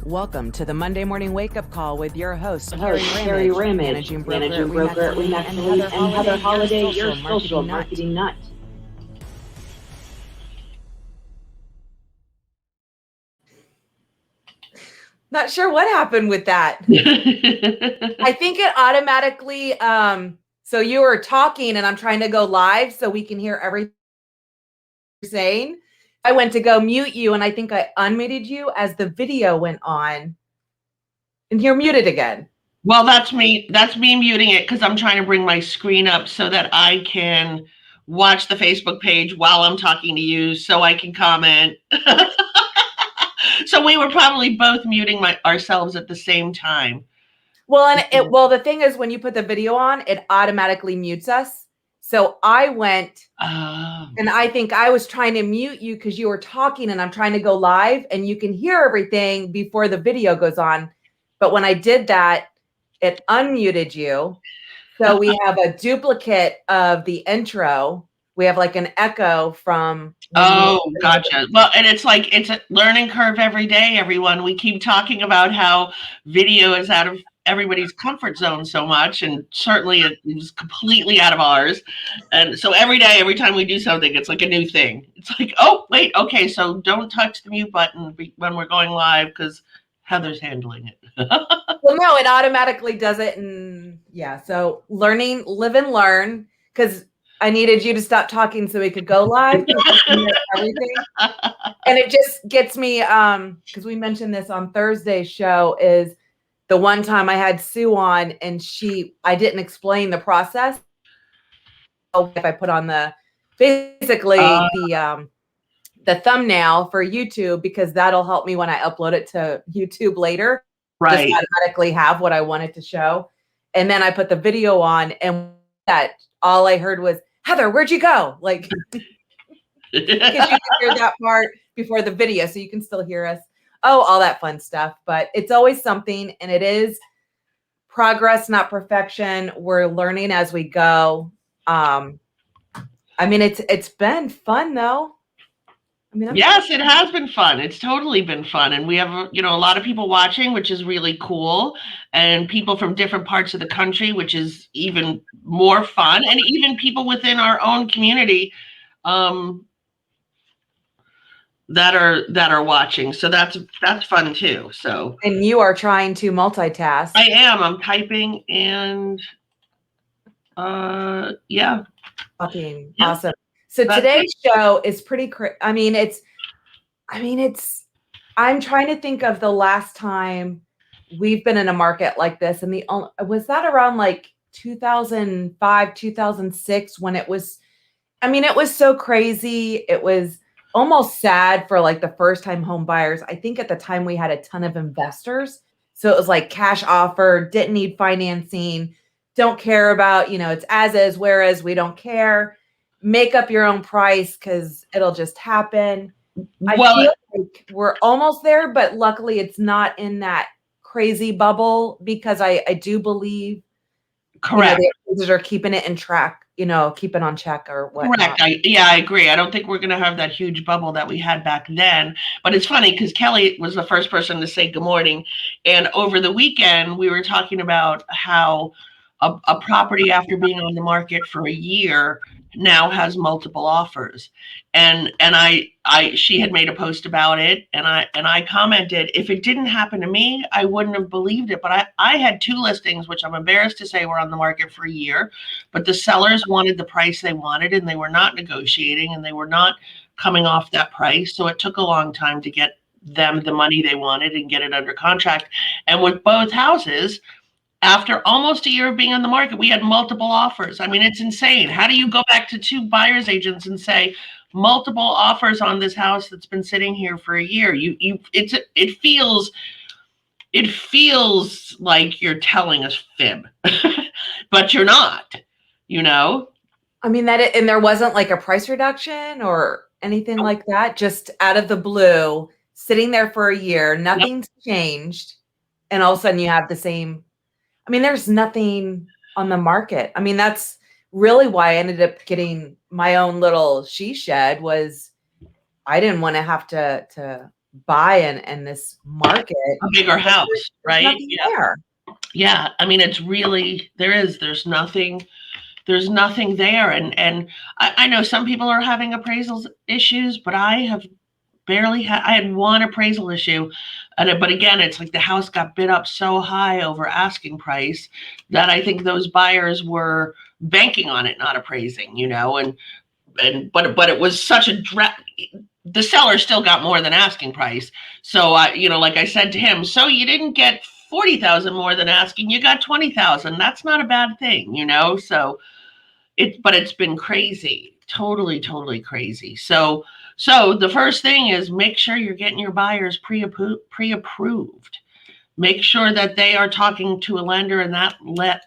Welcome to the Monday Morning Wake Up Call with your host, Kerry Ramage, managing broker at Remax and Heather Holiday, your social marketing nut. Not sure what happened with that. I think it automatically, so you were talking and I'm trying to go live so we can hear everything you're saying. I went to go mute you and I think I unmuted you as the video went on. And you're muted again. Well, that's me. That's me muting it because I'm trying to bring my screen up so that I can watch the Facebook page while I'm talking to you so I can comment. So we were probably both muting ourselves at the same time. Well, and the thing is, when you put the video on, it automatically mutes us. So I went and I think I was trying to mute you because you were talking and I'm trying to go live and you can hear everything before the video goes on. But when I did that, it unmuted you. So we have a duplicate of the intro. We have like an echo from. Oh, gotcha. Well, and it's like, it's a learning curve every day, everyone. We keep talking about how video is out of everybody's comfort zone so much, and certainly it is completely out of ours. And so every day, every time we do something, it's like a new thing. It's like, oh, wait, okay, so don't touch the mute button when we're going live because Heather's handling it. Well, no, it automatically does it. And yeah, so learning, live and learn, because I needed you to stop talking so we could go live. Everything. And it just gets me, because we mentioned this on Thursday's show, is the one time I had Sue on and I didn't explain the process. If I put on the thumbnail for YouTube, because that'll help me when I upload it to YouTube later. Right. Just automatically have what I wanted to show. And then I put the video on and that all I heard was, Heather, where'd you go? Like, because you can hear that part before the video, so you can still hear us. Oh, all that fun stuff. But it's always something, and it is progress, not perfection. We're learning as we go. I mean, it's been fun though. I mean, yes, it has been fun. It's totally been fun. And we have, a lot of people watching, which is really cool. And people from different parts of the country, which is even more fun. And even people within our own community that are watching. So that's fun too. So. And you are trying to multitask. I am. I'm typing and yeah. Talking. Yeah. Awesome. So today's show is pretty I'm trying to think of the last time we've been in a market like this. And was that around like 2005, 2006 when it was so crazy. It was almost sad for like the first time home buyers. I think at the time we had a ton of investors. So it was like cash offer, didn't need financing, don't care about, it's as is, whereas we don't care. Make up your own price because it'll just happen. I feel like we're almost there, but luckily it's not in that crazy bubble because I do believe correct. The users are keeping it in track, keeping on check or whatnot. Correct. I agree. I don't think we're going to have that huge bubble that we had back then. But it's funny because Kelly was the first person to say good morning. And over the weekend, we were talking about how a property after being on the market for a year now has multiple offers. And she had made a post about it and I commented, if it didn't happen to me, I wouldn't have believed it. But I had 2 listings, which I'm embarrassed to say were on the market for a year, but the sellers wanted the price they wanted and they were not negotiating and they were not coming off that price. So it took a long time to get them the money they wanted and get it under contract. And with both houses, after almost a year of being on the market, we had multiple offers. I mean, it's insane. How do you go back to 2 buyer's agents and say multiple offers on this house that's been sitting here for a year? It feels like you're telling a fib, but you're not, I mean, and there wasn't like a price reduction or anything like that, just out of the blue, sitting there for a year, nothing's changed. And all of a sudden you have the same. I mean, there's nothing on the market. I mean, that's really why I ended up getting my own little she shed was I didn't want to have to buy in this market. A bigger house, There's right? nothing Yeah. there. Yeah. I mean, it's really, there's nothing there. And I know some people are having appraisals issues, but I have I had one appraisal issue. But again, it's like the house got bid up so high over asking price that I think those buyers were banking on it not appraising, but it was such a the seller still got more than asking price. So like I said to him, so you didn't get 40,000 more than asking, you got 20,000. That's not a bad thing, So but it's been crazy, totally crazy. So the first thing is make sure you're getting your buyers pre-approved. Make sure that they are talking to a lender and that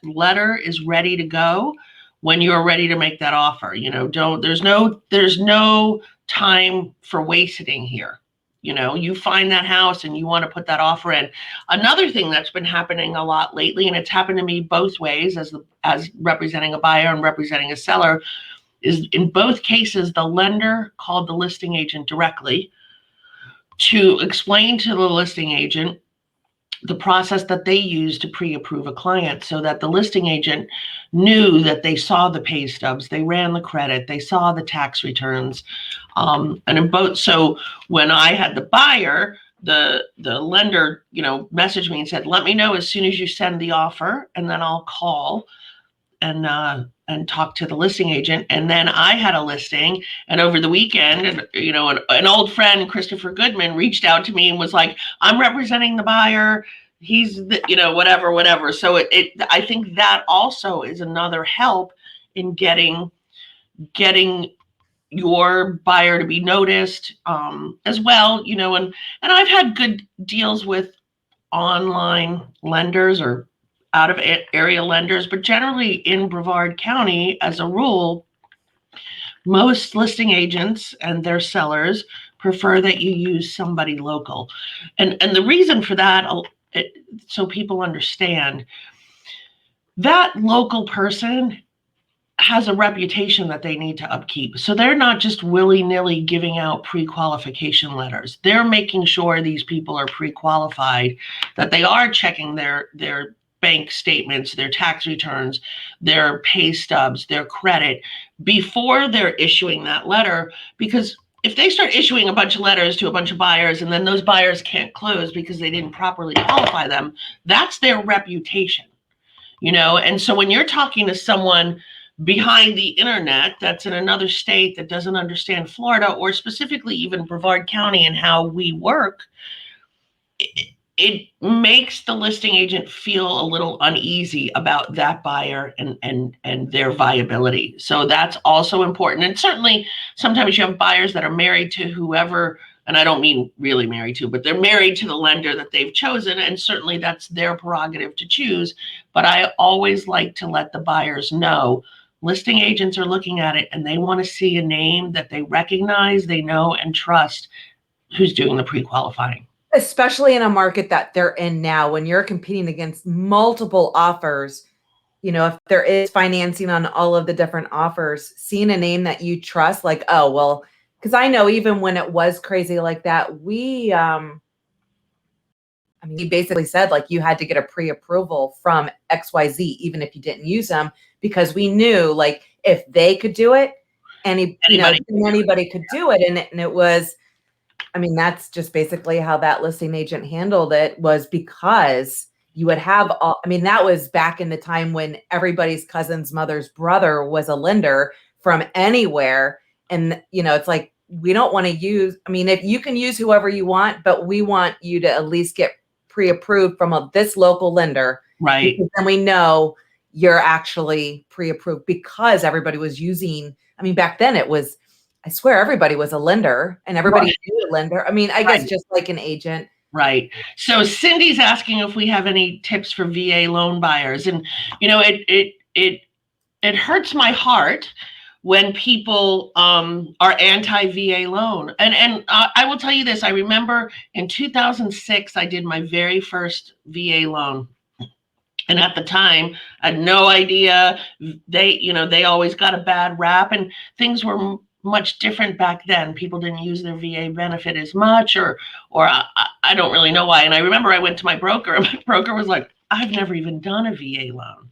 letter is ready to go when you're ready to make that offer. There's no time for wasting here. You find that house and you want to put that offer in. Another thing that's been happening a lot lately, and it's happened to me both ways as representing a buyer and representing a seller, is in both cases, the lender called the listing agent directly to explain to the listing agent the process that they use to pre-approve a client, so that the listing agent knew that they saw the pay stubs, they ran the credit, they saw the tax returns. And in both, so when I had the buyer, the lender, messaged me and said, let me know as soon as you send the offer, and then I'll call and talk to the listing agent. And then I had a listing, and over the weekend, an old friend, Christopher Goodman, reached out to me and was like, I'm representing the buyer. He's whatever. So I think that also is another help in getting your buyer to be noticed, as well, and I've had good deals with online lenders or out of area lenders, but generally in Brevard County, as a rule, most listing agents and their sellers prefer that you use somebody local. And the reason for that, so people understand, that local person has a reputation that they need to upkeep. So they're not just willy-nilly giving out pre-qualification letters. They're making sure these people are pre-qualified, that they are checking their bank statements, their tax returns, their pay stubs, their credit before they're issuing that letter. Because if they start issuing a bunch of letters to a bunch of buyers and then those buyers can't close because they didn't properly qualify them, that's their reputation, And so when you're talking to someone behind the internet that's in another state that doesn't understand Florida, or specifically even Brevard County and how we work, it makes the listing agent feel a little uneasy about that buyer and their viability. So that's also important. And certainly sometimes you have buyers that are married to whoever, and I don't mean really married to, but they're married to the lender that they've chosen. And certainly that's their prerogative to choose. But I always like to let the buyers know listing agents are looking at it and they want to see a name that they recognize, they know, and trust who's doing the pre-qualifying. Especially in a market that they're in now, when you're competing against multiple offers, if there is financing on all of the different offers, seeing a name that you trust, like, oh, well, because I know even when it was crazy like that, we basically said, like, you had to get a pre-approval from XYZ, even if you didn't use them, because we knew, like, if they could do it, anybody could do it. And it was, that's just basically how that listing agent handled it, was because you would have that was back in the time when everybody's cousin's mother's brother was a lender from anywhere. And, it's like, we don't want to use, if you can use whoever you want, but we want you to at least get pre-approved from this local lender. Right. Because then we know you're actually pre-approved, because everybody was using, back then it was, I swear everybody was a lender and everybody knew a lender. I guess just like an agent. Right. So Cindy's asking if we have any tips for VA loan buyers. And, it hurts my heart when people are anti-VA loan. And I will tell you this. I remember in 2006, I did my very first VA loan. And at the time, I had no idea. They always got a bad rap, and things were much different back then. People didn't use their VA benefit as much, or I don't really know why. And I remember I went to my broker, and my broker was like, I've never even done a VA loan.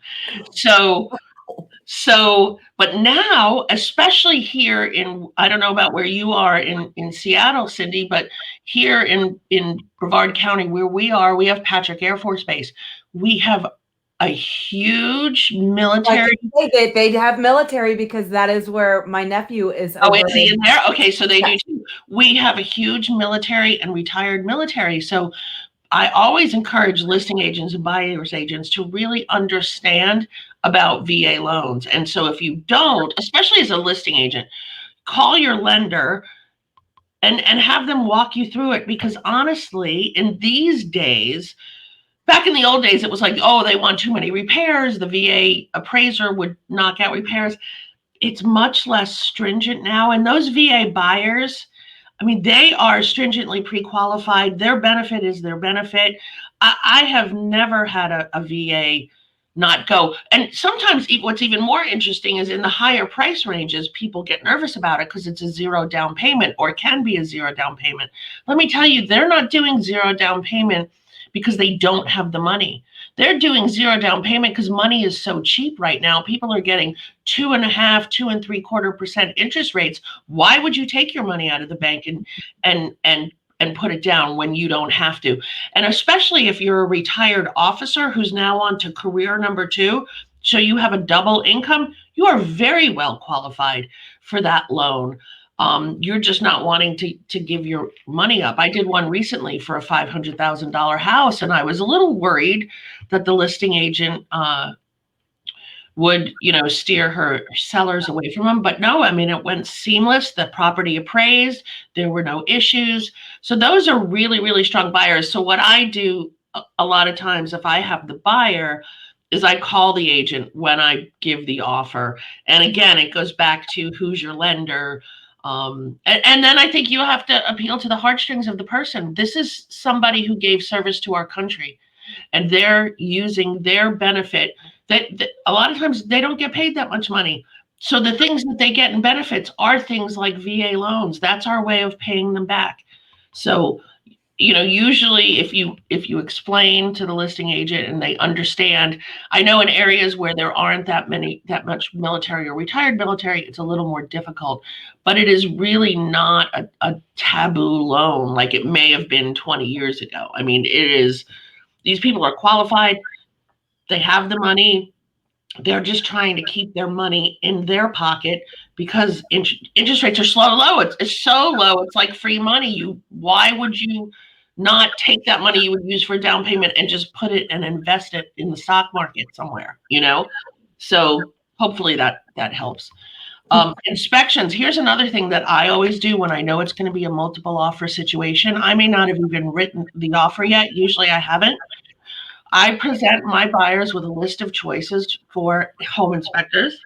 But now, especially here in, I don't know about where you are in Seattle, Cindy, but here in Brevard County, where we are, we have Patrick Air Force Base. We have a huge military. Like they have military because that is where my nephew is. Oh, is he in there? Okay, so they do too. We have a huge military and retired military. So I always encourage listing agents and buyer's agents to really understand about VA loans. And so if you don't, especially as a listing agent, call your lender and have them walk you through it. Because honestly, in these days, back in the old days, it was like, oh, they want too many repairs. The VA appraiser would knock out repairs. It's much less stringent now. And those VA buyers, I mean, they are stringently pre-qualified. Their benefit is their benefit. I have never had a VA not go. And sometimes what's even more interesting is in the higher price ranges, people get nervous about it because it's a zero down payment, or it can be a zero down payment. Let me tell you, they're not doing zero down payment because they don't have the money. They're doing zero down payment because money is so cheap right now. People are getting 2.5%, 2.75% interest rates. Why would you take your money out of the bank and put it down when you don't have to? And especially if you're a retired officer who's now on to career number 2, so you have a double income, you are very well qualified for that loan. You're just not wanting to give your money up. I did one recently for a $500,000 house, and I was a little worried that the listing agent would, steer her sellers away from them. But no, I mean, it went seamless. The property appraised. There were no issues. So those are really, really strong buyers. So what I do a lot of times, if I have the buyer, is I call the agent when I give the offer. And again, it goes back to who's your lender. And then I think you have to appeal to the heartstrings of the person. This is somebody who gave service to our country, and they're using their benefit that a lot of times they don't get paid that much money. So the things that they get in benefits are things like VA loans. That's our way of paying them back. So, usually if you explain to the listing agent and they understand, I know in areas where there aren't that much military or retired military, it's a little more difficult, but it is really not a taboo loan like it may have been 20 years ago. I mean, these people are qualified. They have the money. They're just trying to keep their money in their pocket because interest rates are low. It's so low. It's like free money. Why would you not take that money you would use for a down payment and just put it and invest it in the stock market somewhere, So hopefully that helps. Inspections. Here's another thing that I always do when I know it's going to be a multiple offer situation. I may not have even written the offer yet. Usually I haven't. I present my buyers with a list of choices for home inspectors.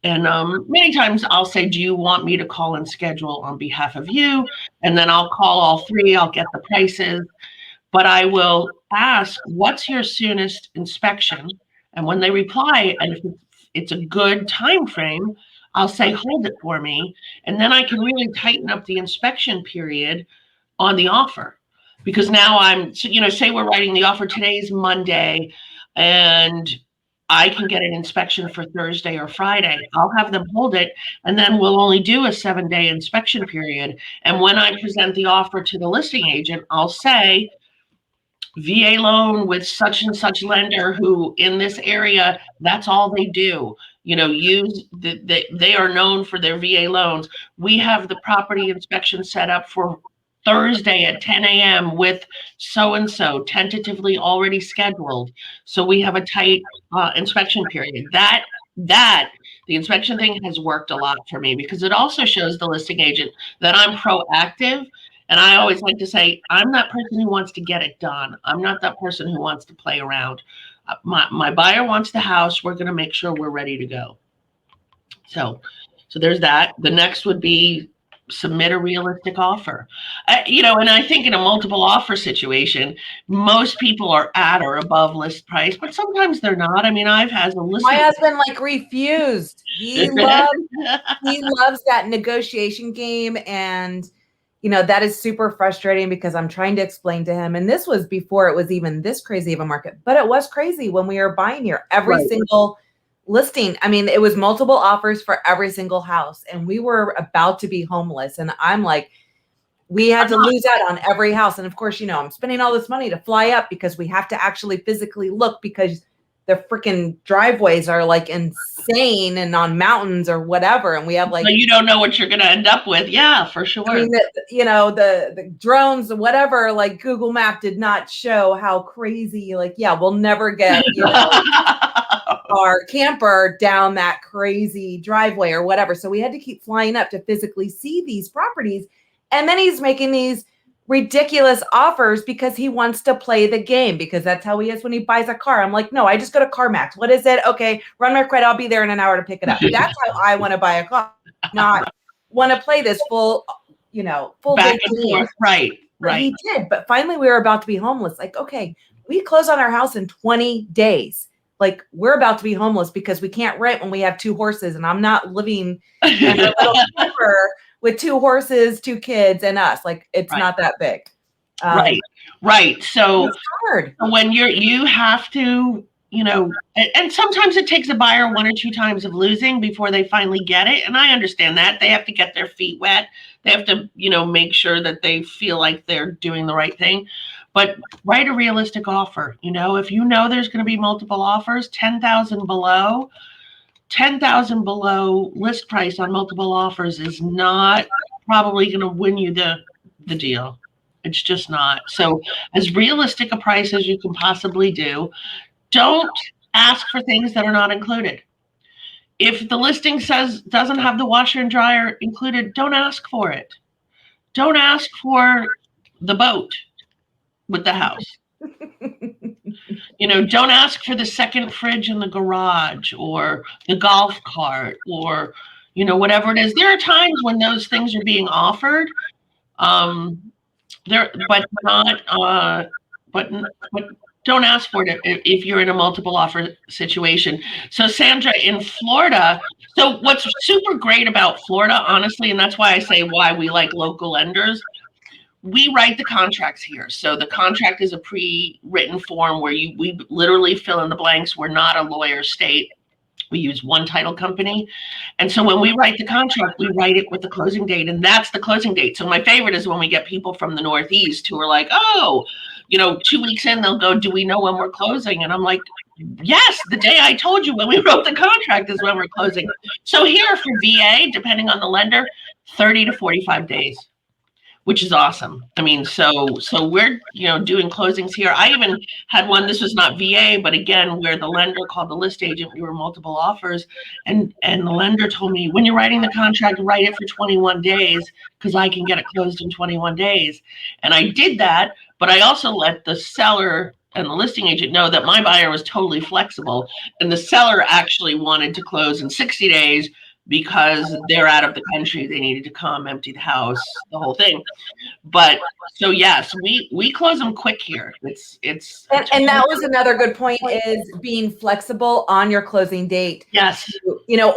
And many times I'll say, do you want me to call and schedule on behalf of you? And then I'll call all 3. I'll get the prices. But I will ask, what's your soonest inspection? And when they reply, and if it's a good time frame, I'll say, hold it for me. And then I can really tighten up the inspection period on the offer. Because now say we're writing the offer, today's Monday, and I can get an inspection for Thursday or Friday. I'll have them hold it, and then we'll only do a 7-day inspection period. And when I present the offer to the listing agent, I'll say, VA loan with such and such lender who in this area, that's all they do. They are known for their VA loans. We have the property inspection set up for Thursday at 10 a.m. with so-and-so tentatively already scheduled. So we have a tight inspection period. The inspection thing has worked a lot for me because it also shows the listing agent that I'm proactive. And I always like to say, I'm that person who wants to get it done. I'm not that person who wants to play around. My buyer wants the house. We're going to make sure we're ready to go. So there's that. The next would be submit a realistic offer. And I think in a multiple offer situation, most people are at or above list price, but sometimes they're not. I mean, I've had a listing. My husband like refused. He loves that negotiation game, and that is super frustrating because I'm trying to explain to him, and this was before it was even this crazy of a market, but it was crazy when we were buying here. Every single listing, I mean, it was multiple offers for every single house, and we were about to be homeless. And I'm like, we had to lose out on every house. And of course, I'm spending all this money to fly up because we have to actually physically look, because the freaking driveways are like insane and on mountains or whatever. And we have like, so you don't know what you're going to end up with. Yeah, for sure. I mean, the drones, whatever, like Google Map did not show how crazy, like, we'll never get, our camper down that crazy driveway or whatever. So we had to keep flying up to physically see these properties. And then he's making these ridiculous offers because he wants to play the game, because that's how he is when he buys a car. I'm like, no, I just go to CarMax. What is it? Okay, run my credit. I'll be there in an hour to pick it up. That's how I want to buy a car, not want to play this full back and forth. Right. He did. But finally we were about to be homeless. Like, okay, we close on our house in 20 days. Like, we're about to be homeless because we can't rent when we have 2 horses, and I'm not living in a little camper with 2 horses, 2 kids, and us. Like, it's not that big. Right. So it's hard. When you have to, and sometimes it takes a buyer 1 or 2 times of losing before they finally get it. And I understand that. They have to get their feet wet. They have to, make sure that they feel like they're doing the right thing. But write a realistic offer. If there's going to be multiple offers, 10,000 below list price on multiple offers is not probably going to win you the deal. It's just not. So as realistic a price as you can possibly do. Don't ask for things that are not included. If the listing says doesn't have the washer and dryer included, don't ask for it. Don't ask for the boat with the house. Don't ask for the second fridge in the garage or the golf cart or, whatever it is. There are times when those things are being offered, but don't ask for it if you're in a multiple offer situation. So Sandra, in Florida, so what's super great about Florida, honestly, and that's why I say why we like local lenders, we write the contracts here. So the contract is a pre-written form where we literally fill in the blanks. We're not a lawyer state. We use one title company. And so when we write the contract, we write it with the closing date, and that's the closing date. So my favorite is when we get people from the Northeast who are like, 2 weeks in, they'll go, do we know when we're closing? And I'm like, yes, the day I told you when we wrote the contract is when we're closing. So here for VA, depending on the lender, 30 to 45 days. Which is awesome. I mean, so we're, doing closings here. I even had one, this was not VA, but again, where the lender called the list agent, we were multiple offers. And the lender told me, when you're writing the contract, write it for 21 days because I can get it closed in 21 days. And I did that, but I also let the seller and the listing agent know that my buyer was totally flexible. And the seller actually wanted to close in 60 days because they're out of the country. They needed to come, empty the house, the whole thing. But so yes, we close them quick here. It's and that was another good point, is being flexible on your closing date. Yes.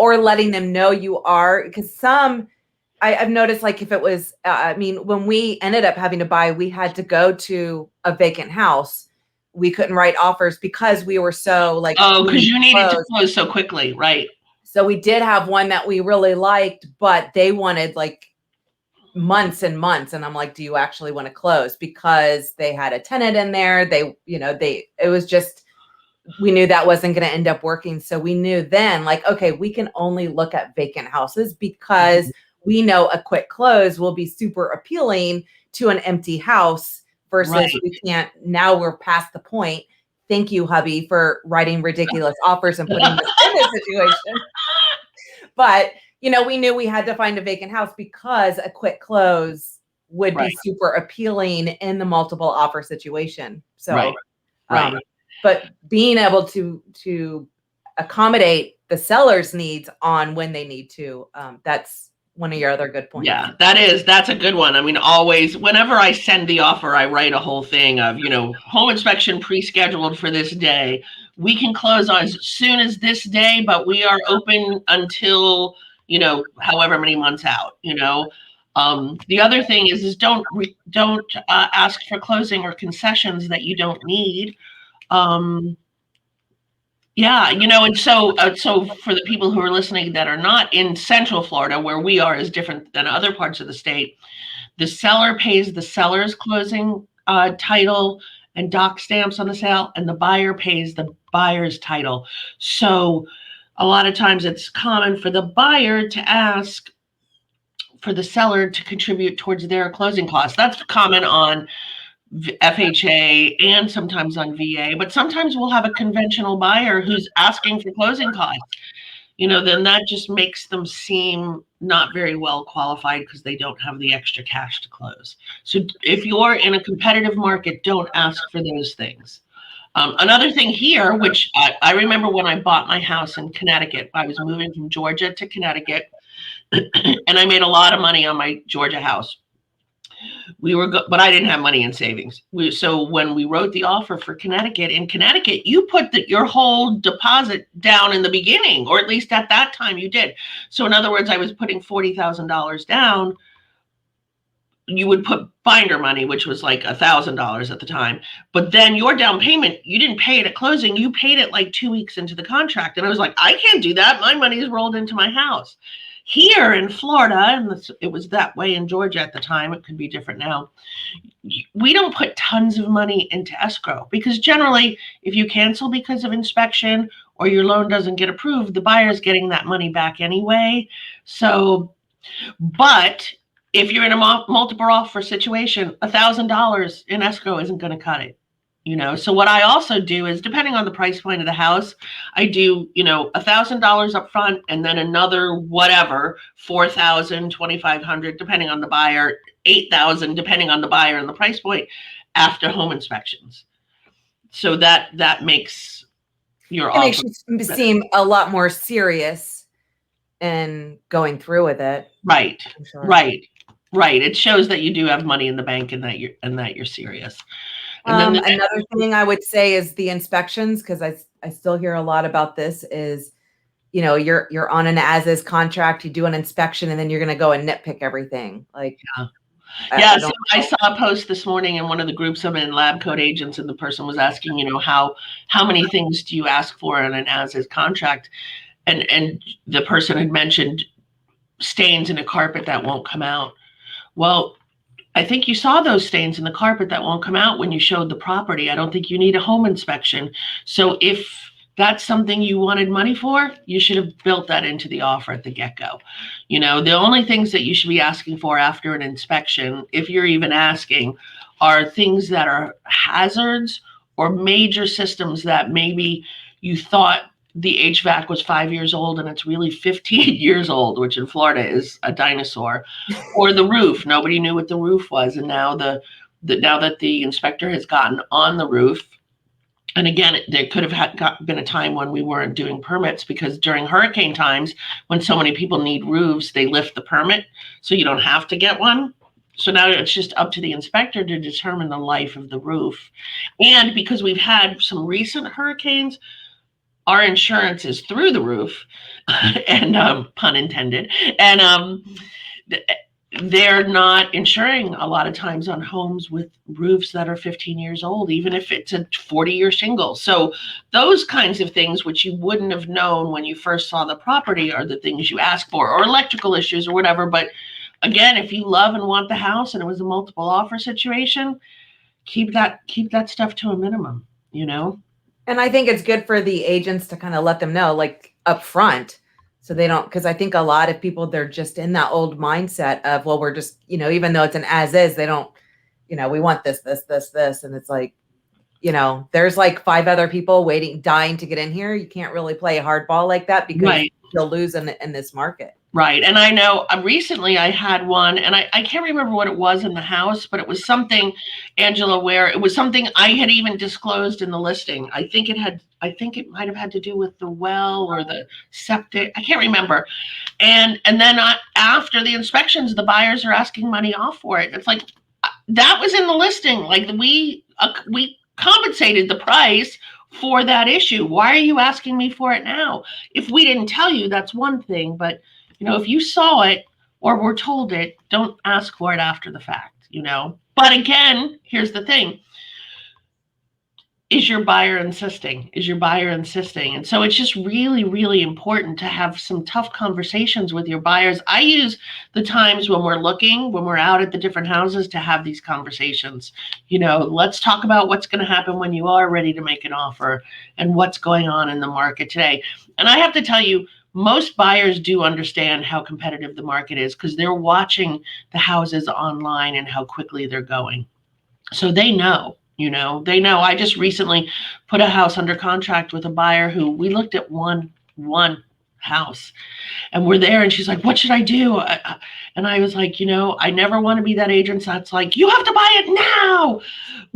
Or letting them know you are, because I've noticed, like, if it was, when we ended up having to buy, we had to go to a vacant house. We couldn't write offers because we were so like, because you needed to close so quickly, right? So we did have one that we really liked, but they wanted like months and months. And I'm like, do you actually want to close? Because they had a tenant in there. It was just, we knew that wasn't going to end up working. So we knew then, like, okay, we can only look at vacant houses because we know a quick close will be super appealing to an empty house versus we can't. Now we're past the point. Thank you, hubby, for writing ridiculous offers and putting us in this situation. But, we knew we had to find a vacant house because a quick close would be super appealing in the multiple offer situation. So, but being able to accommodate the seller's needs on when they need to, that's one of your other good points. Yeah, that's a good one. I mean, always, whenever I send the offer, I write a whole thing of, home inspection pre-scheduled for this day. We can close on as soon as this day, but we are open until, however many months out, The other thing is don't ask for closing or concessions that you don't need. Yeah, and so for the people who are listening that are not in Central Florida, where we are is different than other parts of the state, the seller pays the seller's closing title and doc stamps on the sale, and the buyer pays the buyer's title. So a lot of times it's common for the buyer to ask for the seller to contribute towards their closing costs. That's common on FHA and sometimes on VA, but sometimes we'll have a conventional buyer who's asking for closing costs. Then that just makes them seem not very well qualified because they don't have the extra cash to close. So if you're in a competitive market, don't ask for those things. Another thing here, which I remember when I bought my house in Connecticut, I was moving from Georgia to Connecticut, and I made a lot of money on my Georgia house. But I didn't have money in savings. So when we wrote the offer for Connecticut, in Connecticut, you put your whole deposit down in the beginning, or at least at that time you did. So in other words, I was putting $40,000 down. You would put binder money, which was like $1,000 at the time. But then your down payment, you didn't pay it at closing. You paid it like 2 weeks into the contract. And I was like, I can't do that. My money is rolled into my house. Here in Florida, and it was that way in Georgia at the time, it could be different now, we don't put tons of money into escrow because generally if you cancel because of inspection or your loan doesn't get approved, the buyer's getting that money back anyway. So, but if you're in a multiple offer situation, $1,000 in escrow isn't going to cut it. So what I also do is, depending on the price point of the house, I do, $1,000 up front and then another whatever, $4,000, $2,500, depending on the buyer, $8,000, depending on the buyer and the price point after home inspections. So that makes your offer. It makes you seem a lot more serious in going through with it. Right. Sure. Right. It shows that you do have money in the bank and that you're serious. And then another thing I would say is the inspections, because I still hear a lot about this is, you're on an as-is contract, you do an inspection, and then you're going to go and nitpick everything. Like, yeah. So I saw a post this morning in one of the groups I'm in, Lab Coat Agents, and the person was asking, how many things do you ask for in an as-is contract? And the person had mentioned stains in a carpet that won't come out. Well, I think you saw those stains in the carpet that won't come out when you showed the property. I don't think you need a home inspection. So if that's something you wanted money for, you should have built that into the offer at the get-go. The only things that you should be asking for after an inspection, if you're even asking, are things that are hazards or major systems that maybe you thought the HVAC was 5 years old and it's really 15 years old, which in Florida is a dinosaur, or the roof. Nobody knew what the roof was. And now now that the inspector has gotten on the roof, and again, there could have been a time when we weren't doing permits because during hurricane times, when so many people need roofs, they lift the permit. So you don't have to get one. So now it's just up to the inspector to determine the life of the roof. And because we've had some recent hurricanes, our insurance is through the roof, and pun intended, and they're not insuring a lot of times on homes with roofs that are 15 years old, even if it's a 40-year shingle. So those kinds of things, which you wouldn't have known when you first saw the property, are the things you ask for, or electrical issues or whatever. But again, if you love and want the house and it was a multiple offer situation, keep that stuff to a minimum, And I think it's good for the agents to kind of let them know, like up front, so they don't, because I think a lot of people, they're just in that old mindset of, well, we're just, even though it's an as is, they don't, we want this. And it's like, there's like 5 other people dying to get in here. You can't really play hardball like that because you'll lose in this market. Right. And I know recently I had one, and I can't remember what it was in the house, but it was something, Angela, where it was something I had even disclosed in the listing. I think it might have had to do with the well or the septic. I can't remember. And then after the inspections, the buyers are asking money off for it. It's like, that was in the listing. Like we compensated the price for that issue. Why are you asking me for it now? If we didn't tell you, that's one thing, but if you saw it or were told it, don't ask for it after the fact, But again, here's the thing. Is your buyer insisting? And so it's just really, really important to have some tough conversations with your buyers. I use the times when we're out at the different houses to have these conversations. Let's talk about what's going to happen when you are ready to make an offer and what's going on in the market today. And I have to tell you, most buyers do understand how competitive the market is because they're watching the houses online and how quickly they're going. So they know. I just recently put a house under contract with a buyer who we looked at one house and we're there and she's like, what should I do? And I was like, I never want to be that agent that's like, you have to buy it now,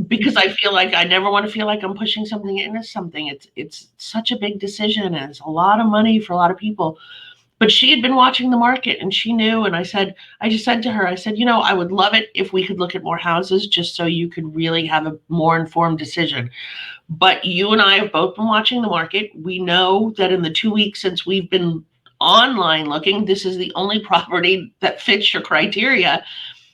because I feel like I never want to feel like I'm pushing something into something. It's such a big decision and it's a lot of money for a lot of people. But she had been watching the market and she knew. And I just said to her, I would love it if we could look at more houses just so you could really have a more informed decision. But you and I have both been watching the market. We know that in the 2 weeks since we've been online looking, this is the only property that fits your criteria.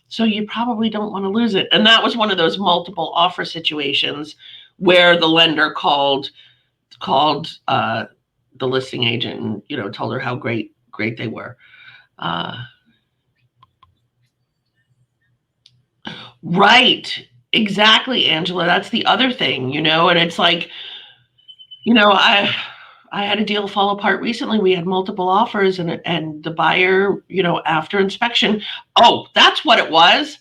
So you probably don't want to lose it. And that was one of those multiple offer situations where the lender called the listing agent and, told her how great they were. Right. Exactly, Angela. That's the other thing, and it's like, I had a deal fall apart recently. We had multiple offers and the buyer, after inspection, that's what it was.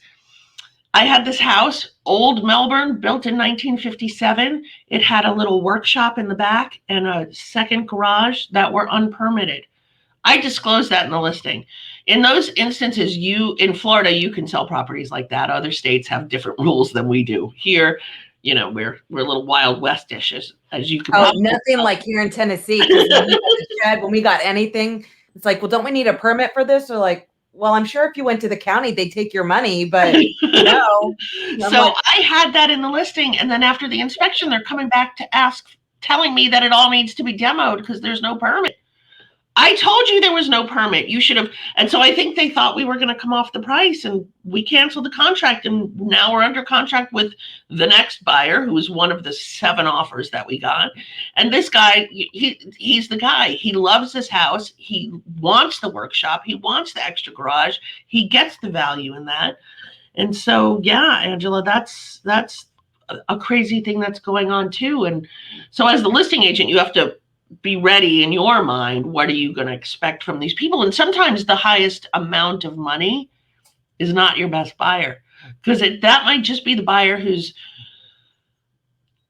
I had this house, old Melbourne, built in 1957. It had a little workshop in the back and a second garage that were unpermitted. I disclosed that in the listing. In those instances, in Florida, you can sell properties like that. Other states have different rules than we do. Here, we're a little Wild West-ish, as you can. Nothing like here in Tennessee. When we got anything, it's like, well, don't we need a permit for this? Or like, well, I'm sure if you went to the county, they'd take your money, but no. So I had that in the listing, and then after the inspection, they're coming back telling me that it all needs to be demoed because there's no permit. I told you there was no permit. You should have. And so I think they thought we were going to come off the price, and we canceled the contract. And now we're under contract with the next buyer, who was one of the 7 offers that we got. And this guy, he's the guy. He loves this house. He wants the workshop. He wants the extra garage. He gets the value in that. And so, yeah, Angela, that's a crazy thing that's going on too. And so as the listing agent, you have to be ready in your mind. What are you going to expect from these people? And sometimes the highest amount of money is not your best buyer, because that might just be the buyer who's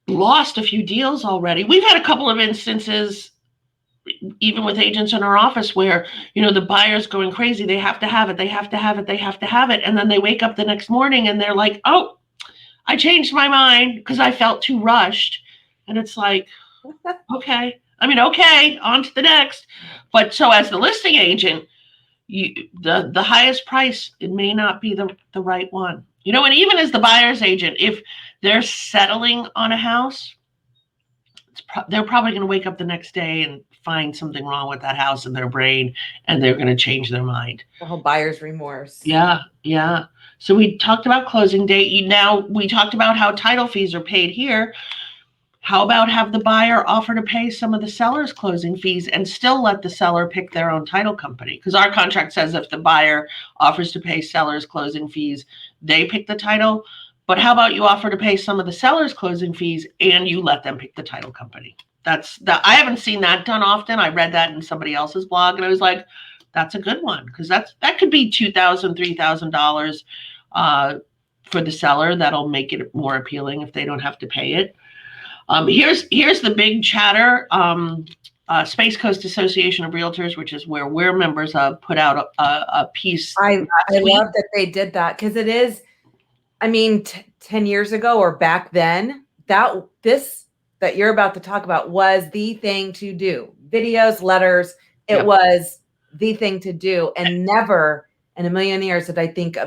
lost a few deals already. We've had a couple of instances, even with agents in our office, where, the buyer's going crazy. They have to have it. They have to have it. They have to have it. And then they wake up the next morning and they're like, oh, I changed my mind because I felt too rushed. And it's like, okay. Okay, on to the next. But so as the listing agent, the highest price, it may not be the right one. And even as the buyer's agent, if they're settling on a house, they're probably going to wake up the next day and find something wrong with that house in their brain, and they're going to change their mind. The whole buyer's remorse. Yeah. So we talked about closing date. Now we talked about how title fees are paid here. How about have the buyer offer to pay some of the seller's closing fees and still let the seller pick their own title company? Because our contract says if the buyer offers to pay seller's closing fees, they pick the title. But how about you offer to pay some of the seller's closing fees and you let them pick the title company? I haven't seen that done often. I read that in somebody else's blog and I was like, that's a good one, because that could be $2,000, $3,000 for the seller. That'll make it more appealing if they don't have to pay it. Here's the big chatter. Space Coast Association of Realtors, which is where we're members of, put out a piece. I last week. love that they did that, because it is, I mean, 10 years ago or back then, that you're about to talk about was the thing to do. Videos, letters, it Yep. was the thing to do. And never in a million years did I think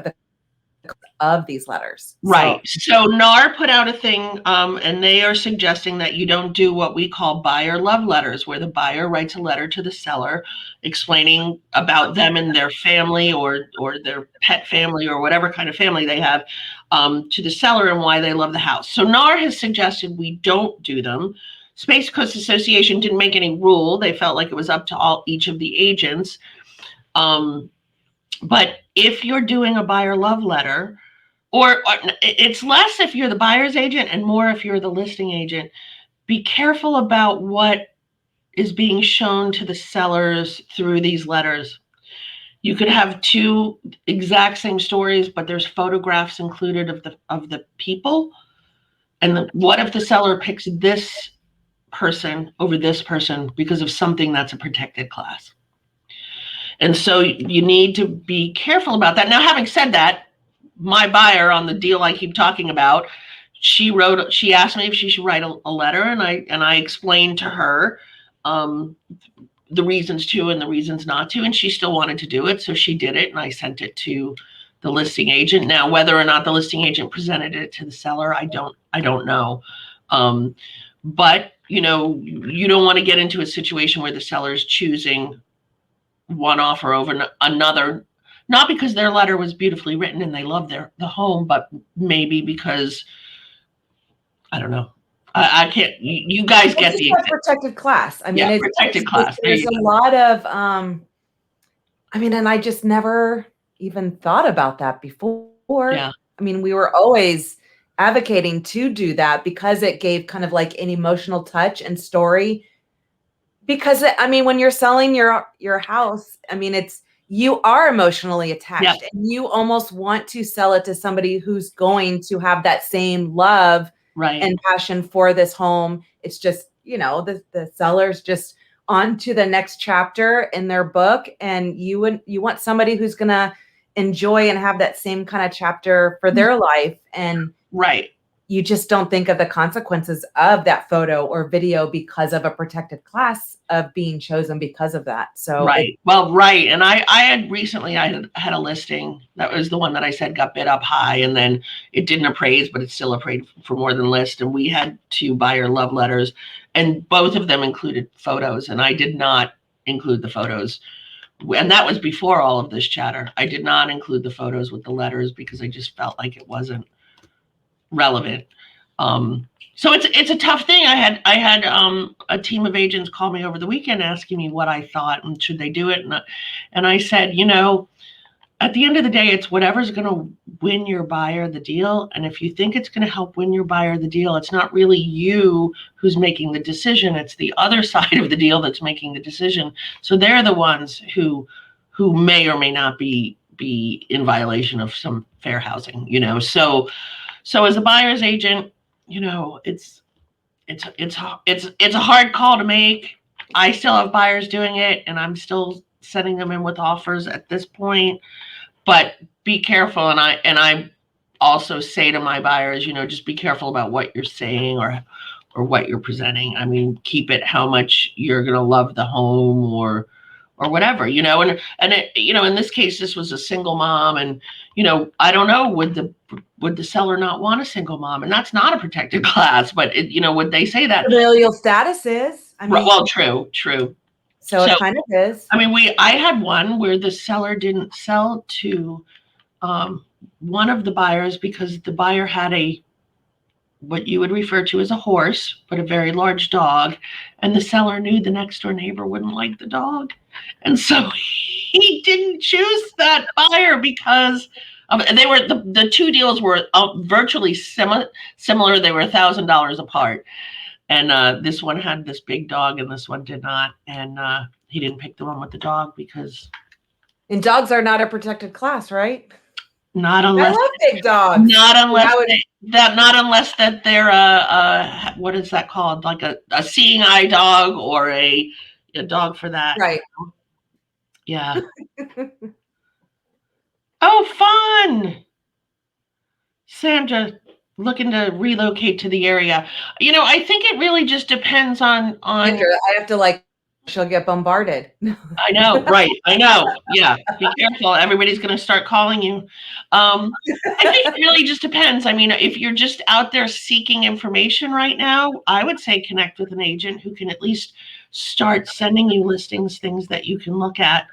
of these letters. Right. So NAR put out a thing, and they are suggesting that you don't do what we call buyer love letters, where the buyer writes a letter to the seller explaining about them and their family or their pet family or whatever kind of family they have, to the seller and why they love the house. So NAR has suggested we don't do them. Space Coast Association didn't make any rule. They felt like it was up to each of the agents. But if you're doing a buyer love letter, or it's less if you're the buyer's agent and more if you're the listing agent, be careful about what is being shown to the sellers through these letters. You could have two exact same stories, but there's photographs included of the people. And what if the seller picks this person over this person because of something that's a protected class? And so you need to be careful about that. Now, having said that, my buyer on the deal I keep talking about, she asked me if she should write a letter, and I explained to her the reasons to and the reasons not to, and she still wanted to do it, so she did it, and I sent it to the listing agent. Now, whether or not the listing agent presented it to the seller, I don't know. But you don't want to get into a situation where the seller is choosing one offer over another, not because their letter was beautifully written and they love the home, but maybe because, I don't know. I can't, you guys get the protected class. I mean, yeah, protected class. There's a lot of, I mean, and I just never even thought about that before. Yeah. I mean, we were always advocating to do that because it gave kind of like an emotional touch and story. Because I mean, when you're selling your house, I mean, you are emotionally attached, and you almost want to sell it to somebody who's going to have that same love and passion for this home. It's just, the seller's just on to the next chapter in their book, and you want somebody who's going to enjoy and have that same kind of chapter for their life. And you just don't think of the consequences of that photo or video because of a protected class of being chosen because of that. So and I had recently, I had a listing that was the one that I said got bid up high, and then it didn't appraise, but it still appraised for more than list. And we had 2 buyer love letters, and both of them included photos, and I did not include the photos. And that was before all of this chatter. I did not include the photos with the letters because I just felt like it wasn't relevant. So it's a tough thing. I had a team of agents call me over the weekend asking me what I thought and should they do it. And I said, at the end of the day, it's whatever's going to win your buyer the deal. And if you think it's going to help win your buyer the deal, it's not really you who's making the decision. It's the other side of the deal that's making the decision. So they're the ones who may or may not be in violation of some fair housing, So as a buyer's agent, it's a hard call to make. I still have buyers doing it, and I'm still sending them in with offers at this point. But be careful, and I also say to my buyers, just be careful about what you're saying or what you're presenting. I mean, keep it how much you're going to love the home or whatever, and it, in this case, this was a single mom, and, I don't know, would the seller not want a single mom? And that's not a protected class, but would they say that? Familial status is, I mean, well, true. So it kind of is. I mean, I had one where the seller didn't sell to one of the buyers because the buyer had what you would refer to as a horse, but a very large dog. And the seller knew the next door neighbor wouldn't like the dog. And so he didn't choose that buyer because they were, the 2 deals were virtually similar. They were $1,000 apart. And this one had this big dog and this one did not. And he didn't pick the one with the dog because. And dogs are not a protected class, right? Not unless. I love big dogs. Not unless that they're what is that called? Like a seeing eye dog or a a dog for that. Right. Yeah. Oh, fun. Sandra looking to relocate to the area. I think it really just depends on Sandra, I have to she'll get bombarded. I know, right. I know. Yeah. Be careful. Everybody's going to start calling you. I think it really just depends. I mean, if you're just out there seeking information right now, I would say connect with an agent who can at least start sending you listings, things that you can look at.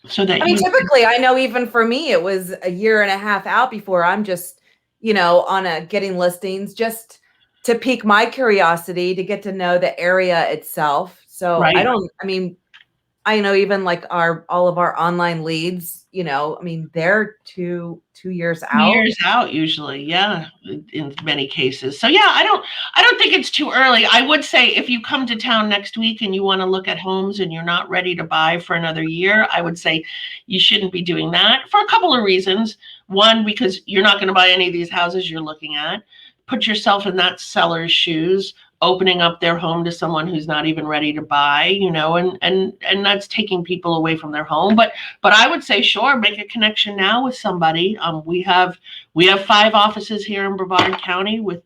So that typically, I know even for me, it was a year and a half out before I'm just, on getting listings just to pique my curiosity to get to know the area itself. So right. I know even all of our online leads, they're two years out. 2 years out usually, yeah, in many cases. So yeah, I don't think it's too early. I would say if you come to town next week and you want to look at homes and you're not ready to buy for another year, I would say you shouldn't be doing that for a couple of reasons. One, because you're not going to buy any of these houses you're looking at. Put yourself in that seller's shoes, opening up their home to someone who's not even ready to buy, and that's taking people away from their home. But I would say, sure, make a connection now with somebody. We have 5 offices here in Brevard County with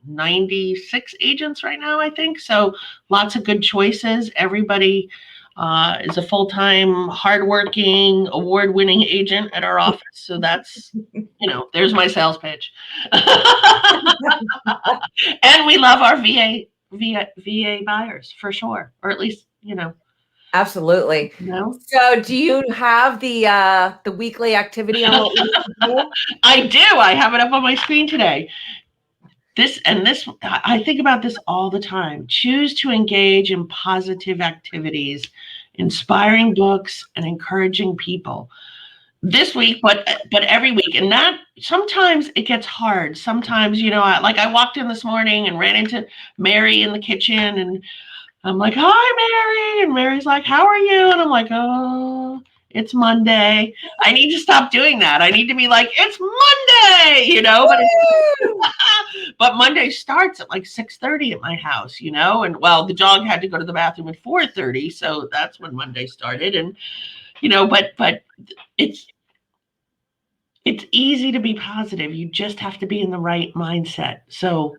96 agents right now, I think. So lots of good choices. Everybody is a full-time, hardworking, award-winning agent at our office. So that's, there's my sales pitch. And we love our VA buyers for sure, or at least, Absolutely. So do you have the weekly activity on what we do? I do. I have it up on my screen today. I think about this all the time. Choose to engage in positive activities, inspiring books, and encouraging people. This week, but every week. And that sometimes it gets hard. Sometimes, I walked in this morning and ran into Mary in the kitchen and I'm like, hi, Mary. And Mary's like, how are you? And I'm like, oh, it's Monday. I need to stop doing that. I need to be like, it's Monday, but Monday starts at 6:30 at my house, and the dog had to go to the bathroom at 4:30. So that's when Monday started. And, but it's easy to be positive. You just have to be in the right mindset. So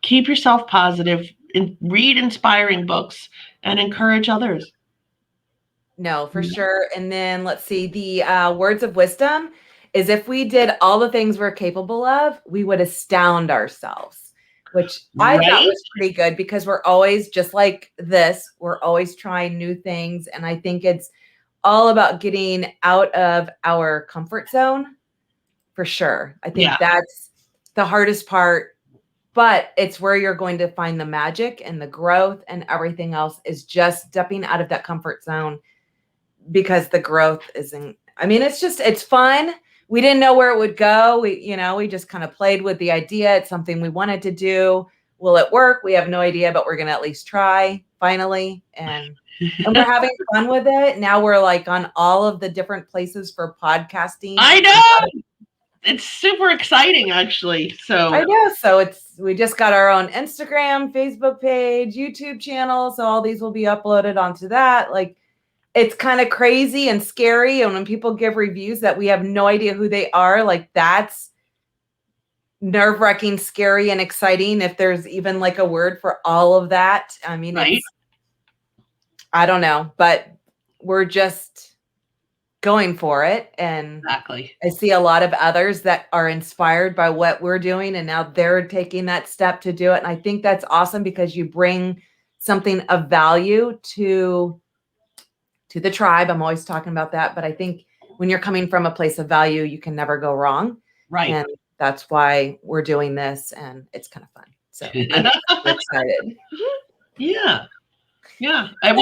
keep yourself positive and read inspiring books and encourage others. No, for sure. And then let's see, the words of wisdom is if we did all the things we're capable of, we would astound ourselves, which I thought was pretty good because we're always just like this. We're always trying new things. And I think it's all about getting out of our comfort zone for sure. I think that's the hardest part, but it's where you're going to find the magic and the growth, and everything else is just stepping out of that comfort zone. Because the growth isn't, it's fun. We didn't know where it would go. We just kind of played with the idea. It's something we wanted to do. Will it work? We have no idea, but we're going to at least try finally. And we're having fun with it. Now we're on all of the different places for podcasting. I know. It's super exciting, actually. So I know. So we just got our own Instagram, Facebook page, YouTube channel. So all these will be uploaded onto that. It's kind of crazy and scary. And when people give reviews that we have no idea who they are, that's nerve-wracking, scary, and exciting. If there's even a word for all of that. Right. I don't know, but we're just going for it. And exactly. I see a lot of others that are inspired by what we're doing. And now they're taking that step to do it. And I think that's awesome because you bring something of value to the tribe. I'm always talking about that, but I think when you're coming from a place of value, you can never go wrong. Right. And that's why we're doing this, and it's kind of fun. So I'm excited. Yeah. Yeah. And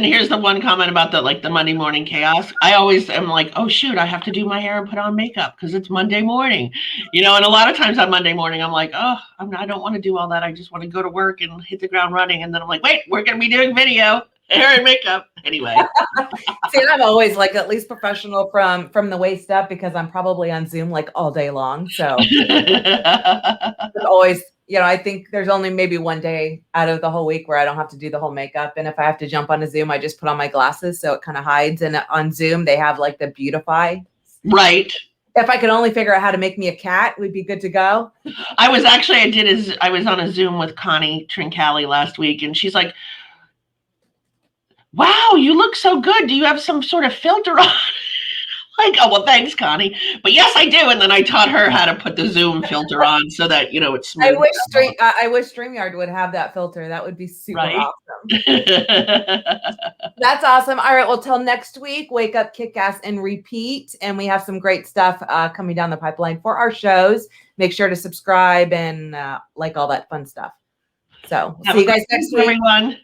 here's the one comment about the Monday morning chaos. I always am like, oh shoot, I have to do my hair and put on makeup because it's Monday morning, and a lot of times on Monday morning, I'm like, oh, I don't want to do all that. I just want to go to work and hit the ground running. And then I'm like, wait, we're going to be doing video, hair and makeup anyway. See, I'm always at least professional from the waist up because I'm probably on Zoom all day long. So always I think there's only maybe one day out of the whole week where I don't have to do the whole makeup. And if I have to jump on a Zoom, I just put on my glasses so it kind of hides. And on Zoom, they have like the beautify. Right. If I could only figure out how to make me a cat, we'd be good to go. I was on a Zoom with Connie Trincali last week, and she's like, wow, you look so good. Do you have some sort of filter on? Like, oh, well, thanks, Connie. But yes, I do. And then I taught her how to put the Zoom filter on so that, it's smooth. I wish StreamYard would have that filter. That would be super awesome. That's awesome. All right. Well, till next week, wake up, kick ass, and repeat. And we have some great stuff coming down the pipeline for our shows. Make sure to subscribe and like all that fun stuff. So see you guys next week. Everyone.